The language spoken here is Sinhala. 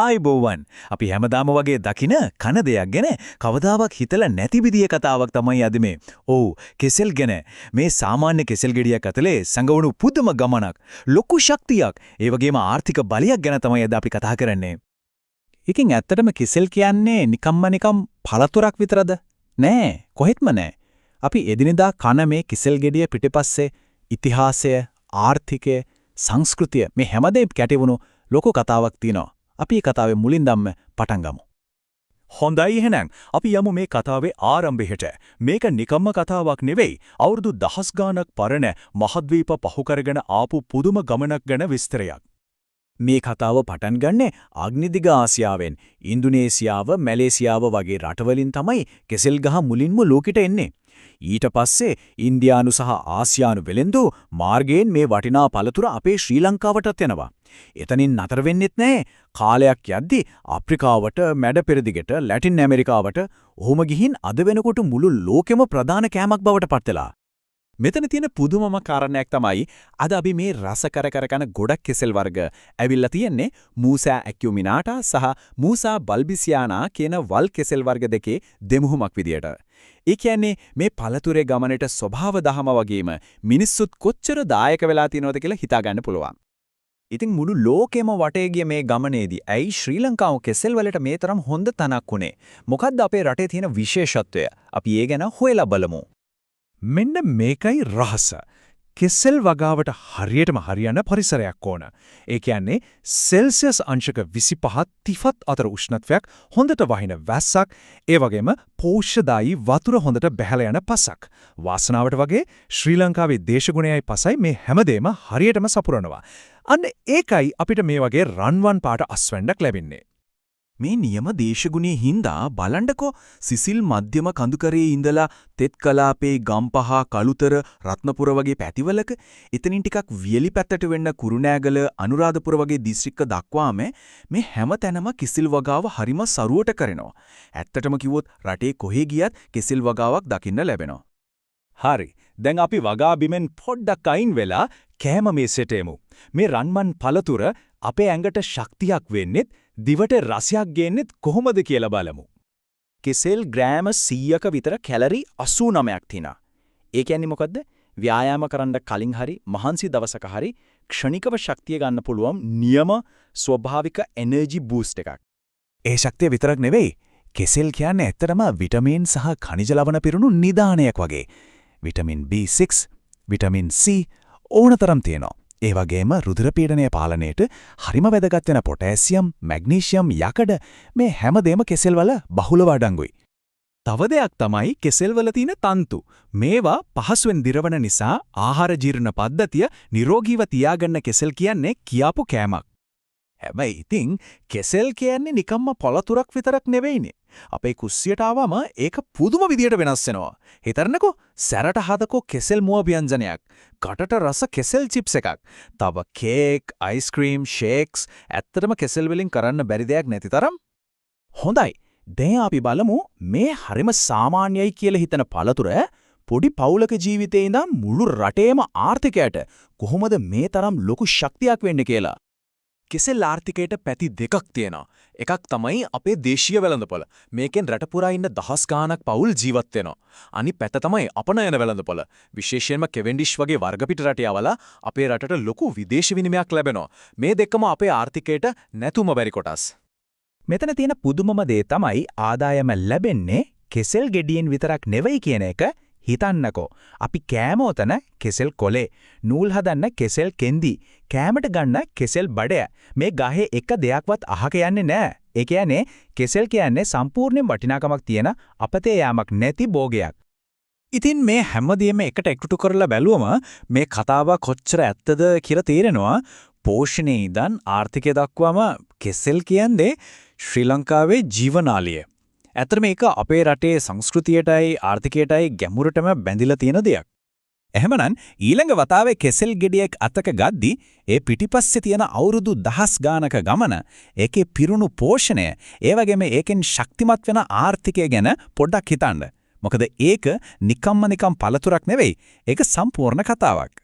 ආයිබෝවන් අපි හැමදාම වගේ දකින කන දෙයක් ගැන කවදාවත් හිතලා නැති විදිය කතාවක් තමයි අද මේ. ඔව් කෙසෙල් ගැන. මේ සාමාන්‍ය කෙසෙල් ගෙඩියක් ඇතුලේ සංගවණු පුදුම ගමනක්, ලොකු ශක්තියක්, ඒ වගේම ආර්ථික බලයක් ගැන තමයි අද අපි කතා කරන්නේ. ඉතින් ඇත්තටම කෙසෙල් කියන්නේ නිකම් පළතුරක් විතරද? නෑ, කොහෙත්ම නෑ. අපි එදිනෙදා කන මේ කෙසෙල් ගෙඩිය පිටිපස්සේ ඉතිහාසය, ආර්ථිකය, සංස්කෘතිය මේ හැමදේම කැටවුණු ලොකු කතාවක් තියෙනවා. අපි මේ කතාවේ මුලින් ධම්ම පටන් ගමු. හොඳයි එහෙනම් අපි යමු මේ කතාවේ ආරම්භයට. මේක නිකම්ම කතාවක් නෙවෙයි. අවුරුදු දහස් ගාණක් පරණ මහද්වීප පහු කරගෙන ආපු පුදුම ගමනක් ගැන විස්තරයක්. මේ කතාව පටන් ගන්නේ ආග්නිදිග ආසියාවෙන්. ඉන්දුනීසියාව, මැලේසියාව වගේ රටවලින් තමයි කෙසෙල් ගහ මුලින්ම ලෝකෙට එන්නේ. ඊට පස්සේ ඉන්දියානු සහ ආසියානු වෙළෙන්දෝ මාර්ගයෙන් මේ වටිනා පළතුර අපේ ශ්‍රී ලංකාවටත් එනවා. එතනින් නතර වෙන්නෙත් නැහැ. කාලයක් යද්දී අප්‍රිකාවට, මැඩ පෙරදිගට, ලැටින් ඇමරිකාවට ඔහොම ගිහින් අද වෙනකොට මුළු ලෝකෙම ප්‍රධාන කෑමක් බවට පත් වෙලා. මෙතන තියෙන පුදුමම කාරණයක් තමයි අද අපි මේ රස කර කන ගොඩක් කෙසෙල් වර්ග ඇවිල්ලා තියෙන්නේ මූසා ඇක්යුමිනාටා සහ මූසා බල්බිසියානා කියන වල් කෙසෙල් වර්ග දෙකේ දෙමුහුමක් විදියට. ඒ කියන්නේ මේ පළතුරේ ගමනට ස්වභාව දහම වගේම මිනිස්සුත් කොච්චර දායක වෙලා තියෙනවද කියලා හිතා ගන්න පුළුවන්. ඉතින් මුළු ලෝකෙම වටේ ගිය මේ ගමනේදී ඇයි ශ්‍රී ලංකාව කෙසෙල් වලට මේ තරම් හොඳ තනක් උනේ? මොකද්ද අපේ රටේ තියෙන විශේෂත්වය? අපි ඒ ගැන හොයලා බලමු. මෙන්න මේකයි රහස. කෙසෙල් වගාවට හරියටම හරියන පරිසරයක් ඕන. ඒ කියන්නේ සෙල්සියස් අංශක 25 30 අතර උෂ්ණත්වයක්, හොඳට වහින වැස්සක්, ඒ වගේම පෝෂ්‍යදායී වතුර හොඳට බැහැලා යන පසක්. වාසනාවට වගේ ශ්‍රී ලංකාවේ දේශගුණයයි පසයි මේ හැමදේම හරියටම සපුරනවා. අන්න ඒකයි අපිට මේ වගේ රන්වන් පාට අස්වැන්නක් ලැබෙන්නේ. මේ නියම දේශගුණයේ හින්දා බලන්නකෝ සිසිල් මධ්‍යම කඳුකරයේ ඉඳලා තෙත් කලාපේ ගම්පහ කළුතර රත්නපුර වගේ පැතිවලක එතනින් ටිකක් වියලි පැත්තට වෙන්න කුරුණෑගල අනුරාධපුර වගේ දිස්ත්‍රික්ක දක්වාම මේ හැම තැනම කෙසෙල් වගාව හරිම සරුවට කරනවා. ඇත්තටම කිව්වොත් රටේ කොහේ ගියත් කෙසෙල් වගාවක් දකින්න ලැබෙනවා. හරි. දැන් අපි වගා බිමෙන් පොඩ්ඩක් අයින් වෙලා කෑම මේසෙට එමු. මේ රන්මන් පළතුර අපේ ඇඟට ශක්තියක් වෙන්නෙත් දිවට රසයක් ගේන්නෙත් කොහොමද කියලා බලමු. කෙසෙල් ග්‍රෑම 100ක විතර කැලරි 89ක් තියෙනවා. ඒ කියන්නේ මොකද්ද? ව්‍යායාම කරන්න කලින් හරි මහන්සි දවසක හරි ක්ෂණිකව ශක්තිය ගන්න පුළුවන් නියම ස්වභාවික එනර්ජි බූස්ට් එකක්. ඒ ශක්තිය විතරක් නෙවෙයි. කෙසෙල් කියන්නේ ඇත්තටම විටමින් සහ ಖನಿජ ලවණ පිරුණු නිදානයක් වගේ. විටමින් B6, විටමින් C ඕනතරම් තියෙනවා. ඒ වගේම රුධිර පීඩනය පාලනයේට හරිම වැදගත් වෙන පොටෑසියම්, මැග්නීසියම්, යකඩ මේ හැමදේම කෙසෙල් වල බහුලව අඩංගුයි. තව දෙයක් තමයි කෙසෙල් වල තියෙන තන්තු. මේවා පහසුවෙන් දිරවන නිසා ආහාර ජීර්ණ පද්ධතිය නිරෝගීව තියාගන්න කෙසෙල් කියන්නේ කියාපු කෑමක්. හැබැයි ඉතින් කෙසෙල් කියන්නේ නිකම්ම පළතුරක් විතරක් නෙවෙයිනේ. අපේ කුස්සියට ආවම ඒක පුදුම විදියට වෙනස් වෙනවා. හිතන්නකෝ සැරට හදකෝ කෙසෙල් මුව ව්‍යංජනයක්. කටට රස කෙසෙල් චිප්ස් එකක්. තව කේක්, අයිස්ක්‍රීම්, ෂේක්ස් ඇත්තටම කෙසෙල් වලින් කරන්න බැරි දෙයක් නැති තරම්. හොඳයි. දැන් අපි බලමු මේ හරිම සාමාන්‍යයි කියලා හිතන පළතුර පොඩි පවුලක ජීවිතේ ඉඳන් මුළු රටේම ආර්ථිකයට කොහොමද මේ තරම් ලොකු ශක්තියක් වෙන්නේ කියලා. කෙසෙල් ආර්ථිකයට පැති දෙකක් තියෙනවා. එකක් තමයි අපේ දේශීය වෙළඳපොළ. මේකෙන් රට පුරා ඉන්න දහස් ගාණක් පවුල් ජීවත් වෙනවා. අනිත් පැත්ත තමයි අපනයන වෙළඳපොළ. විශේෂයෙන්ම කෙවෙන්ඩිෂ් වගේ වර්ග පිට රට යවලා අපේ රටට ලොකු විදේශ විනිමයක් ලැබෙනවා. මේ දෙකම අපේ ආර්ථිකයට නැතුම බැරි කොටස්. මෙතන තියෙන පුදුමම දේ තමයි ආදායම ලැබෙන්නේ කෙසෙල් ගෙඩියෙන් විතරක් නෙවෙයි කියන එක. හිතන්නකෝ අපි කෑම ඔතන කෙසෙල් කොලේ, නූල් හදන්න කෙසෙල් කෙන්දි, කෑමට ගන්න කෙසෙල් බඩය. මේ ගහේ එක දෙයක්වත් අහක යන්නේ නැහැ. ඒ කියන්නේ කෙසෙල් කියන්නේ සම්පූර්ණයෙන් වටිනාකමක් තියෙන අපතේ යාමක් නැති භෝගයක්. ඉතින් මේ හැමදේම එකට එකතු කරලා බැලුවම මේ කතාව කොච්චර ඇත්තද කියලා තේරෙනවා. පෝෂණයේ ඉඳන් ආර්ථිකය දක්වාම කෙසෙල් කියන්නේ ශ්‍රී ලංකාවේ ජීවනාලිය. ඇත්තට මේක අපේ රටේ සංස්කෘතියටයි ආර්ථිකයටයි ගැඹුරටම බැඳිලා තියෙන දෙයක්. එහෙමනම් ඊළඟ වතාවේ කෙසෙල් ගෙඩියක් අතක ගද්දි ඒ පිටිපස්සේ තියෙන අවුරුදු දහස් ගානක ගමන, ඒකේ පිරුණු පෝෂණය, ඒ වගේම ඒකෙන් ශක්තිමත් වෙන ආර්ථිකය ගැන පොඩ්ඩක් හිතන්න. මොකද ඒක නිකම් පළතුරක් නෙවෙයි. ඒක සම්පූර්ණ කතාවක්.